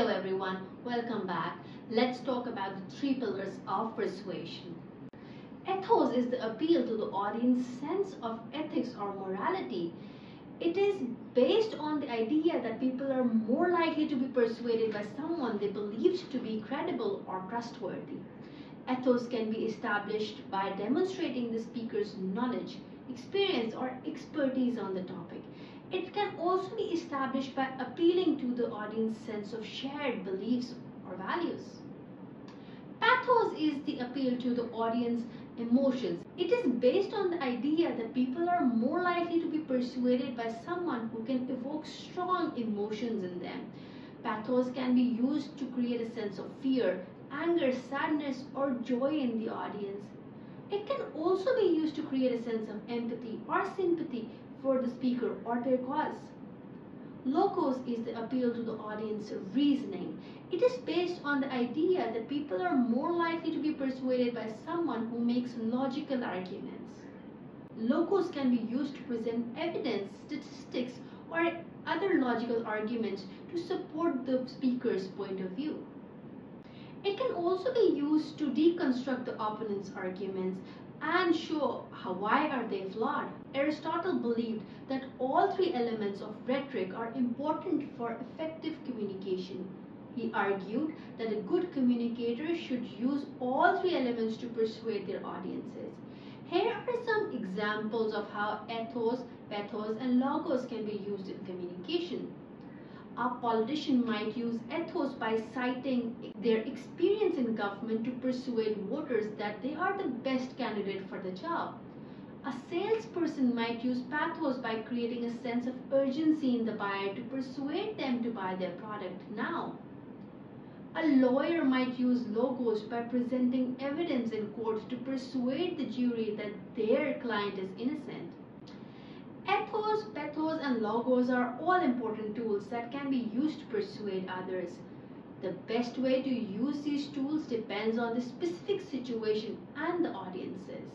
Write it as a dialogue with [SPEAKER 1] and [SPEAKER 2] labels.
[SPEAKER 1] Hello everyone, welcome back. Let's talk about the three pillars of persuasion. Ethos is the appeal to the audience's sense of ethics or morality. It is based on the idea that people are more likely to be persuaded by someone they believed to be credible or trustworthy. Ethos can be established by demonstrating the speaker's knowledge, experience, or expertise on the topic. It can also be established by appealing to the audience's sense of shared beliefs or values. Pathos is the appeal to the audience's emotions. It is based on the idea that people are more likely to be persuaded by someone who can evoke strong emotions in them. Pathos can be used to create a sense of fear, anger, sadness, or joy in the audience. It can also be used to create a sense of empathy or sympathy for the speaker or their cause. Logos is the appeal to the audience's reasoning. It is based on the idea that people are more likely to be persuaded by someone who makes logical arguments. Logos can be used to present evidence, statistics, or other logical arguments to support the speaker's point of view. It can also be used to deconstruct the opponent's arguments and show why are they flawed. Aristotle believed that all three elements of rhetoric are important for effective communication. He argued that a good communicator should use all three elements to persuade their audiences. Here are some examples of how ethos, pathos, and logos can be used in communication. A politician might use ethos by citing their experience in government to persuade voters that they are the best candidate for the job. A salesperson might use pathos by creating a sense of urgency in the buyer to persuade them to buy their product now. A lawyer might use logos by presenting evidence in court to persuade the jury that their client is innocent. Ethos, pathos, and logos are all important tools that can be used to persuade others. The best way to use these tools depends on the specific situation and the audiences.